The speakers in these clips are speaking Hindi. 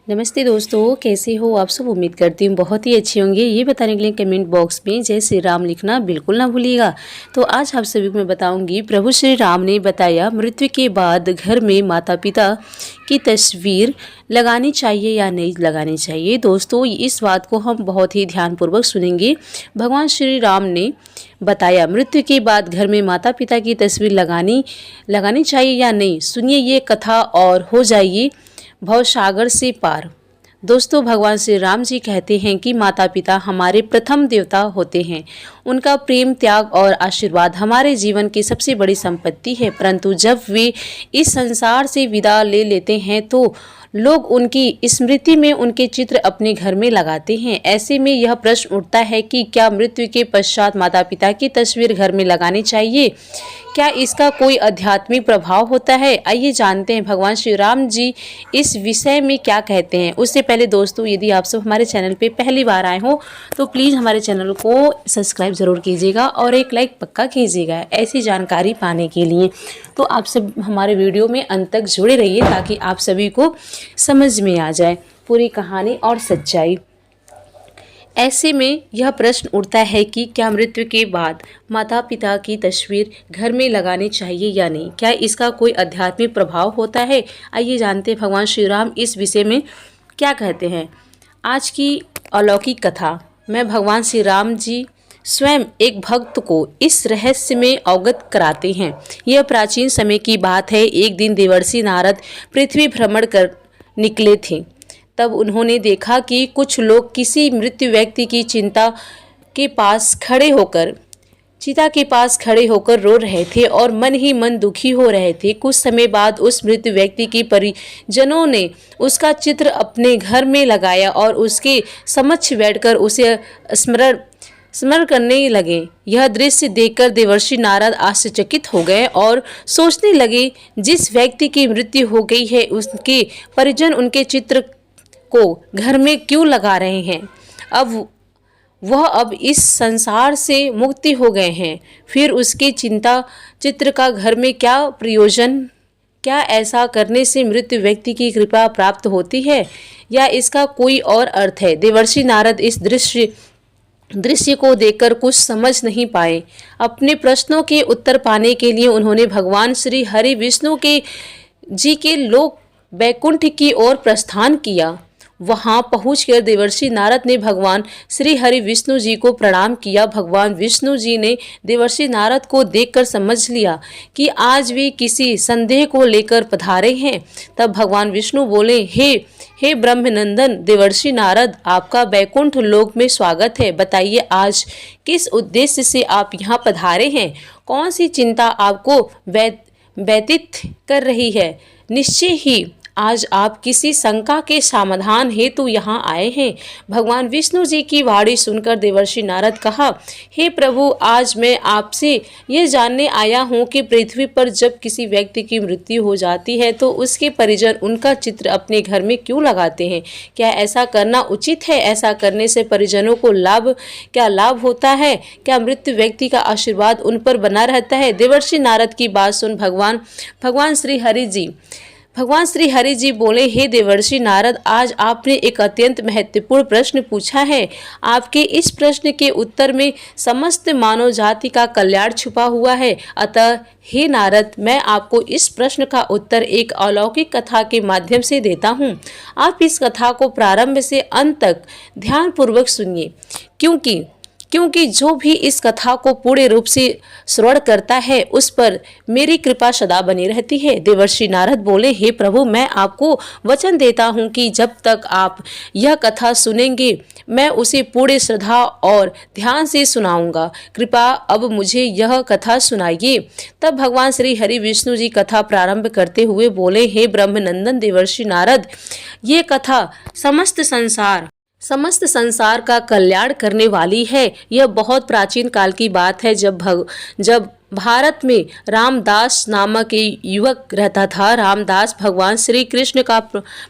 नमस्ते दोस्तों, कैसे हो आप सब। उम्मीद करती हूँ बहुत ही अच्छे होंगे। ये बताने के लिए कमेंट बॉक्स में जय श्री राम लिखना बिल्कुल ना भूलिएगा। तो आज आप सभी को मैं बताऊंगी, प्रभु श्री राम ने बताया मृत्यु के बाद घर में माता पिता की तस्वीर लगानी चाहिए या नहीं लगानी चाहिए। दोस्तों, इस बात को हम बहुत ही ध्यानपूर्वक सुनेंगे। भगवान श्री राम ने बताया मृत्यु के बाद घर में माता पिता की तस्वीर लगानी चाहिए या नहीं। सुनिए ये कथा और हो जाइए भवसागर से पार। दोस्तों, भगवान श्री राम जी कहते हैं कि माता पिता हमारे प्रथम देवता होते हैं। उनका प्रेम, त्याग और आशीर्वाद हमारे जीवन की सबसे बड़ी संपत्ति है। परंतु जब वे इस संसार से विदा ले लेते हैं तो लोग उनकी स्मृति में उनके चित्र अपने घर में लगाते हैं। ऐसे में यह प्रश्न उठता है कि क्या मृत्यु के पश्चात माता पिता की तस्वीर घर में लगानी चाहिए? क्या इसका कोई आध्यात्मिक प्रभाव होता है? आइए जानते हैं भगवान श्री राम जी इस विषय में क्या कहते हैं। उससे पहले दोस्तों, यदि आप सब हमारे चैनल पे पहली बार आए हो तो प्लीज़ हमारे चैनल को सब्सक्राइब ज़रूर कीजिएगा और एक लाइक पक्का कीजिएगा ऐसी जानकारी पाने के लिए। तो आप सब हमारे वीडियो में अंत तक जुड़े रहिए ताकि आप सभी को समझ में आ जाए पूरी कहानी और सच्चाई। ऐसे में यह प्रश्न उठता है कि क्या मृत्यु के बाद माता पिता की तस्वीर घर में लगानी चाहिए या नहीं? क्या इसका कोई आध्यात्मिक प्रभाव होता है? आइए जानते हैं भगवान श्री राम इस विषय में क्या कहते हैं। आज की अलौकिक कथा में भगवान श्री राम जी स्वयं एक भक्त को इस रहस्य में अवगत कराते हैं। यह प्राचीन समय की बात है। एक दिन देवर्षि नारद पृथ्वी भ्रमण कर निकले थे। तब उन्होंने देखा कि कुछ लोग किसी मृत व्यक्ति की चिता के पास खड़े होकर रो रहे थे और मन ही मन दुखी हो रहे थे। कुछ समय बाद उस मृत व्यक्ति के परिजनों ने उसका चित्र अपने घर में लगाया और उसके समक्ष बैठकर उसे स्मरण करने लगे। यह दृश्य देखकर देवर्षि नारद आश्चर्यचकित हो गए और सोचने लगे, जिस व्यक्ति की मृत्यु हो गई है उसके परिजन उनके चित्र को घर में क्यों लगा रहे हैं? अब इस संसार से मुक्ति हो गए हैं, फिर उसके चित्र का घर में क्या प्रयोजन? क्या ऐसा करने से मृत्यु व्यक्ति की कृपा प्राप्त होती है या इसका कोई और अर्थ है? देवर्षि नारद इस दृश्य को देखकर कुछ समझ नहीं पाए। अपने प्रश्नों के उत्तर पाने के लिए उन्होंने भगवान श्री हरि विष्णु जी के लोक वैकुंठ की ओर प्रस्थान किया। वहां पहुंचकर देवर्षि नारद ने भगवान श्री हरि विष्णु जी को प्रणाम किया। भगवान विष्णु जी ने देवर्षि नारद को देखकर समझ लिया कि आज वे किसी संदेह को लेकर पधारे हैं। तब भगवान विष्णु बोले, हे ब्रह्मनंदन देवर्षि नारद, आपका वैकुंठ लोक में स्वागत है। बताइए, आज किस उद्देश्य से आप यहाँ पधारे हैं? कौन सी चिंता आपको व्यतीत कर रही है? निश्चय ही आज आप किसी शंका के समाधान हेतु यहाँ आए हैं। भगवान विष्णु जी की वाणी सुनकर देवर्षि नारद कहा, हे प्रभु, आज मैं आपसे ये जानने आया हूँ कि पृथ्वी पर जब किसी व्यक्ति की मृत्यु हो जाती है तो उसके परिजन उनका चित्र अपने घर में क्यों लगाते हैं? क्या ऐसा करना उचित है? ऐसा करने से परिजनों को लाभ होता है? क्या मृत्यु व्यक्ति का आशीर्वाद उन पर बना रहता है? देवर्षि नारद की बात सुन भगवान श्री हरि जी बोले, हे देवर्षि नारद, आज आपने एक अत्यंत महत्वपूर्ण प्रश्न पूछा है। आपके इस प्रश्न के उत्तर में समस्त मानव जाति का कल्याण छुपा हुआ है। अतः हे नारद, मैं आपको इस प्रश्न का उत्तर एक अलौकिक कथा के माध्यम से देता हूँ। आप इस कथा को प्रारंभ से अंत तक ध्यानपूर्वक सुनिए, क्योंकि जो भी इस कथा को पूर्ण रूप से श्रवण करता है उस पर मेरी कृपा सदा बनी रहती है। देवर्षि नारद बोले, हे प्रभु, मैं आपको वचन देता हूँ कि जब तक आप यह कथा सुनेंगे मैं उसे पूर्ण श्रद्धा और ध्यान से सुनाऊंगा। कृपा अब मुझे यह कथा सुनाइए। तब भगवान श्री हरि विष्णु जी कथा प्रारंभ करते हुए बोले, हे ब्रह्मनंदन देवर्षि नारद, ये कथा समस्त संसार का कल्याण करने वाली है। यह बहुत प्राचीन काल की बात है, जब भारत में रामदास नामक एक युवक रहता था। रामदास भगवान श्री कृष्ण का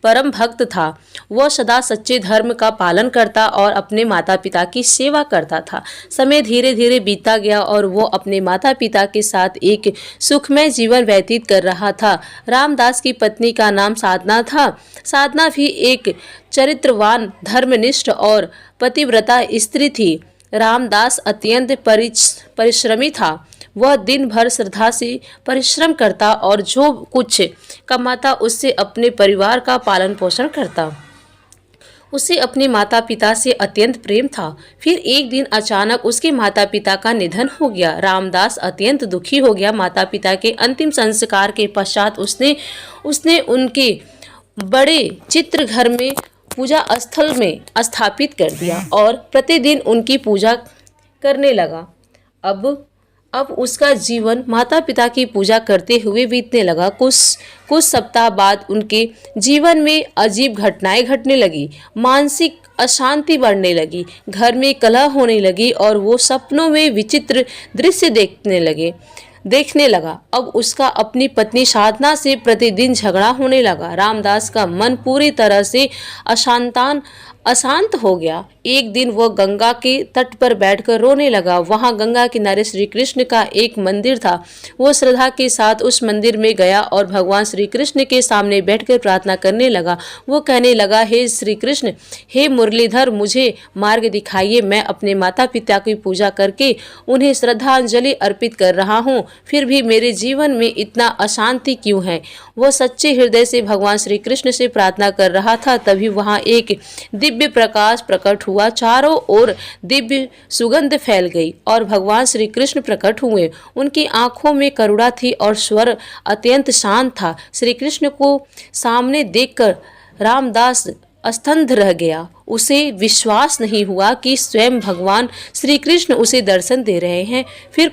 परम भक्त था। वह सदा सच्चे धर्म का पालन करता और अपने माता पिता की सेवा करता था। समय धीरे धीरे बीतता गया और वो अपने माता पिता के साथ एक सुखमय जीवन व्यतीत कर रहा था। रामदास की पत्नी का नाम साधना था। साधना भी एक चरित्रवान, धर्मनिष्ठ और पतिव्रता स्त्री थी। रामदास अत्यंत परिश्रमी था। वह दिन भर श्रद्धा से परिश्रम करता और जो कुछ कमाता उससे अपने परिवार का पालन पोषण करता। उसे अपने माता पिता से अत्यंत प्रेम था। फिर एक दिन अचानक उसके माता पिता का निधन हो गया। रामदास अत्यंत दुखी हो गया। माता पिता के अंतिम संस्कार के पश्चात उसने उनके बड़े चित्र घर में पूजा स्थल में स्थापित कर दिया और प्रतिदिन उनकी पूजा करने लगा। अब उसका जीवन माता पिता की पूजा करते हुए बीतने लगा। कुछ सप्ताह बाद उनके जीवन में अजीब घटनाएं घटने लगी। मानसिक अशांति बढ़ने लगी, घर में कलह होने लगी और वो सपनों में विचित्र दृश्य देखने लगा। अब उसका अपनी पत्नी साधना से प्रतिदिन झगड़ा होने लगा। रामदास का मन पूरी तरह से अशांत हो गया। एक दिन वह गंगा के तट पर बैठकर रोने लगा। वहां गंगा किनारे श्री कृष्ण का एक मंदिर था। वो श्रद्धा के साथ उस मंदिर में गया और भगवान श्री कृष्ण के सामने बैठकर प्रार्थना करने लगा। वो कहने लगा, हे श्री कृष्ण, हे मुरलीधर, मुझे मार्ग दिखाइए। मैं अपने माता पिता की पूजा करके उन्हें श्रद्धांजलि अर्पित कर रहा हूँ, फिर भी मेरे जीवन में इतना अशांति क्यों है। वह सच्चे हृदय से भगवान श्री कृष्ण से प्रार्थना कर रहा था। तभी वहां एक दिव्य प्रकाश प्रकट हुआ। चारों ओर दिव्य सुगंध फैल गई और भगवान श्री कृष्ण प्रकट हुए। उनकी आंखों में करुणा थी और स्वर अत्यंत शांत था। श्री कृष्ण को सामने देखकर रामदास स्तब्ध रह गया। उसे विश्वास नहीं हुआ कि स्वयं भगवान श्री कृष्ण उसे दर्शन दे रहे हैं। फिर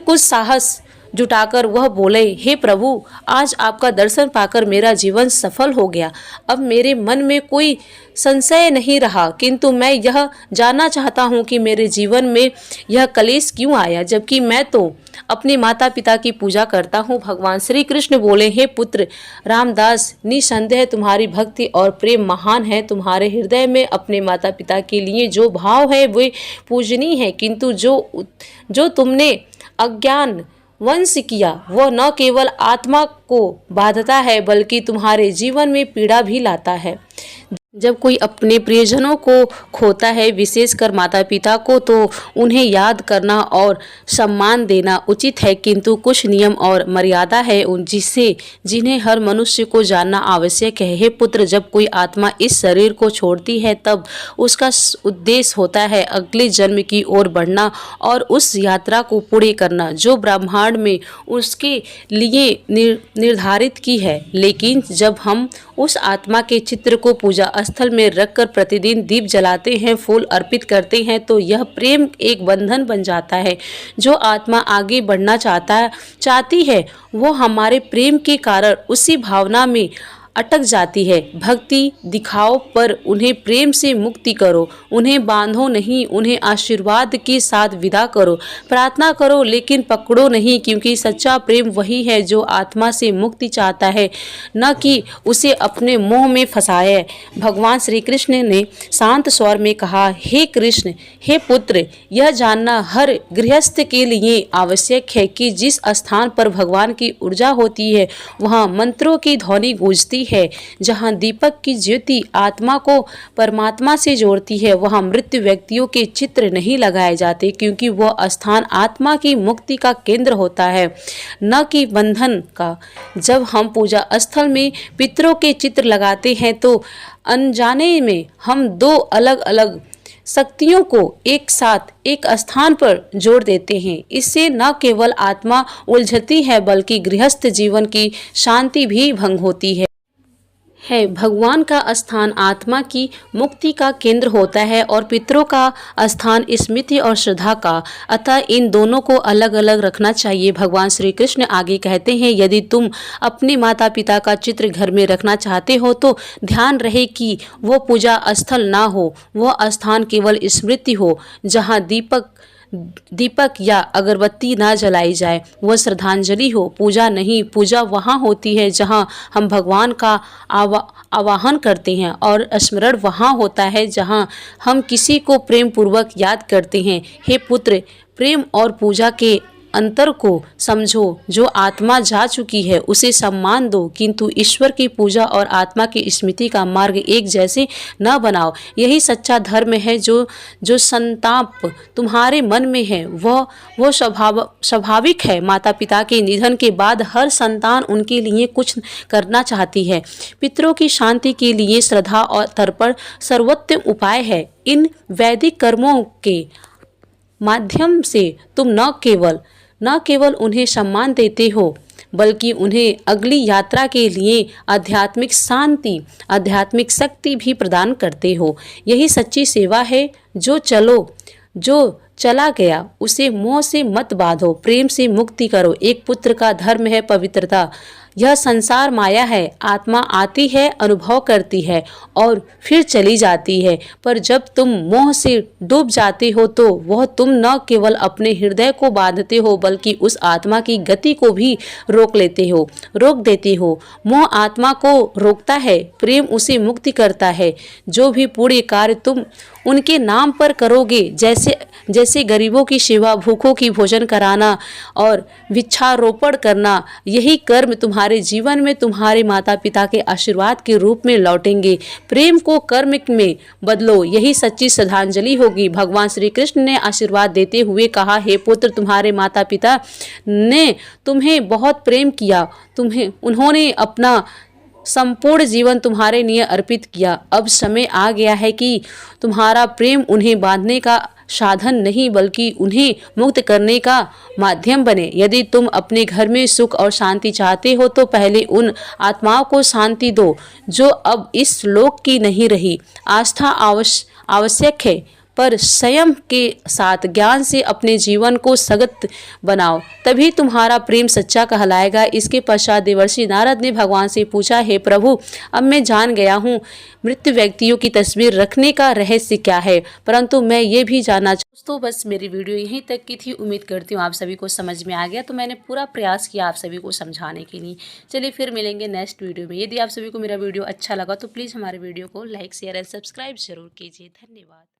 कुछ साहस जुटाकर वह बोले, हे प्रभु, आज आपका दर्शन पाकर मेरा जीवन सफल हो गया। अब मेरे मन में कोई संशय नहीं रहा, किंतु मैं यह जानना चाहता हूँ कि मेरे जीवन में यह कलेश क्यों आया, जबकि मैं तो अपने माता पिता की पूजा करता हूँ। भगवान श्री कृष्ण बोले, हे पुत्र रामदास, निसंदेह तुम्हारी भक्ति और प्रेम महान है। तुम्हारे हृदय में अपने माता पिता के लिए जो भाव है वे पूजनीय है, किंतु जो तुमने अज्ञान वंश किया वह न केवल आत्मा को बांधता है बल्कि तुम्हारे जीवन में पीड़ा भी लाता है। जब कोई अपने प्रियजनों को खोता है, विशेषकर माता पिता को, तो उन्हें याद करना और सम्मान देना उचित है, किंतु कुछ नियम और मर्यादा है जिन्हें हर मनुष्य को जानना आवश्यक है। हे पुत्र, जब कोई आत्मा इस शरीर को छोड़ती है तब उसका उद्देश्य होता है अगले जन्म की ओर बढ़ना और उस यात्रा को पूरी करना जो ब्रह्मांड में उसके लिए निर्धारित की है। लेकिन जब हम उस आत्मा के चित्र को पूजा स्थल में रखकर प्रतिदिन दीप जलाते हैं, फूल अर्पित करते हैं, तो यह प्रेम एक बंधन बन जाता है। जो आत्मा आगे बढ़ना चाहती है वो हमारे प्रेम के कारण उसी भावना में अटक जाती है। भक्ति दिखाओ पर उन्हें प्रेम से मुक्ति करो। उन्हें बांधो नहीं, उन्हें आशीर्वाद के साथ विदा करो। प्रार्थना करो लेकिन पकड़ो नहीं, क्योंकि सच्चा प्रेम वही है जो आत्मा से मुक्ति चाहता है, न कि उसे अपने मोह में फंसाए। भगवान श्री कृष्ण ने शांत स्वर में कहा, हे कृष्ण, हे पुत्र, यह जानना हर गृहस्थ के लिए आवश्यक है कि जिस स्थान पर भगवान की ऊर्जा होती है वहाँ मंत्रों की ध्वनि गूंजती है। जहाँ दीपक की ज्योति आत्मा को परमात्मा से जोड़ती है वहाँ मृत व्यक्तियों के चित्र नहीं लगाए जाते, क्योंकि वह स्थान आत्मा की मुक्ति का केंद्र होता है, न कि बंधन का। जब हम पूजा स्थल में पितरों के चित्र लगाते हैं तो अनजाने में हम दो अलग अलग शक्तियों को एक साथ एक स्थान पर जोड़ देते हैं। इससे न केवल आत्मा उलझती है बल्कि गृहस्थ जीवन की शांति भी भंग होती है। भगवान का स्थान आत्मा की मुक्ति का केंद्र होता है और पितरों का स्थान स्मृति और श्रद्धा का। अतः इन दोनों को अलग अलग रखना चाहिए। भगवान श्री कृष्ण आगे कहते हैं, यदि तुम अपने माता पिता का चित्र घर में रखना चाहते हो तो ध्यान रहे कि वो पूजा स्थल ना हो, वह स्थान केवल स्मृति हो, जहाँ दीपक या अगरबत्ती ना जलाई जाए, वह श्रद्धांजलि हो, पूजा नहीं। पूजा वहाँ होती है जहाँ हम भगवान का आवाहन करते हैं, और स्मरण वहाँ होता है जहाँ हम किसी को प्रेम पूर्वक याद करते हैं। हे पुत्र, प्रेम और पूजा के अंतर को समझो। जो आत्मा जा चुकी है उसे सम्मान दो, किंतु ईश्वर की पूजा और आत्मा की स्मृति का मार्ग एक जैसे न बनाओ। यही सच्चा धर्म है। जो संताप तुम्हारे मन में है वह स्वाभाविक है। माता पिता के निधन के बाद हर संतान उनके लिए कुछ करना चाहती है। पितरों की शांति के लिए श्रद्धा और तर्पण सर्वोत्तम उपाय है। इन वैदिक कर्मों के माध्यम से तुम न केवल उन्हें सम्मान देते हो, बल्कि उन्हें अगली यात्रा के लिए आध्यात्मिक शांति, आध्यात्मिक शक्ति भी प्रदान करते हो। यही सच्ची सेवा है। जो चला गया उसे मोह से मत बांधो, प्रेम से मुक्ति करो। एक पुत्र का धर्म है पवित्रता। यह संसार माया है। आत्मा आती है, अनुभव करती है और फिर चली जाती है, पर जब तुम मोह से डूब जाते हो तो वह तुम न केवल अपने हृदय को बांधते हो, बल्कि उस आत्मा की गति को भी रोक देते हो। मोह आत्मा को रोकता है, प्रेम उसे मुक्ति करता है। जो भी पुण्य कार्य तुम उनके नाम पर करोगे, जैसे गरीबों की सेवा, भूखों की भोजन कराना और वृक्षारोपण करना, यही कर्म तुम्हारे जीवन में तुम्हारे माता पिता के आशीर्वाद के रूप में लौटेंगे। प्रेम को कर्म में बदलो, यही सच्ची श्रद्धांजलि होगी। भगवान श्री कृष्ण ने आशीर्वाद देते हुए कहा, हे पुत्र, तुम्हारे माता पिता ने तुम्हें बहुत प्रेम किया। उन्होंने अपना संपूर्ण जीवन तुम्हारे लिए अर्पित किया। अब समय आ गया है कि तुम्हारा प्रेम उन्हें बांधने का साधन नहीं, बल्कि उन्हें मुक्त करने का माध्यम बने। यदि तुम अपने घर में सुख और शांति चाहते हो तो पहले उन आत्माओं को शांति दो जो अब इस लोक की नहीं रही। आस्था आवश्यक है, पर संयम के साथ ज्ञान से अपने जीवन को सगत बनाओ, तभी तुम्हारा प्रेम सच्चा कहलाएगा। इसके पश्चात देवर्षि नारद ने भगवान से पूछा, हे प्रभु, अब मैं जान गया हूँ मृत व्यक्तियों की तस्वीर रखने का रहस्य क्या है, परंतु मैं ये भी जानना दोस्तों, बस मेरी वीडियो यहीं तक की थी। उम्मीद करती हूँ आप सभी को समझ में आ गया। तो मैंने पूरा प्रयास किया आप सभी को समझाने के लिए। चलिए फिर मिलेंगे नेक्स्ट वीडियो में। यदि आप सभी को मेरा वीडियो अच्छा लगा तो प्लीज़ हमारे वीडियो को लाइक, शेयर एंड सब्सक्राइब जरूर कीजिए। धन्यवाद।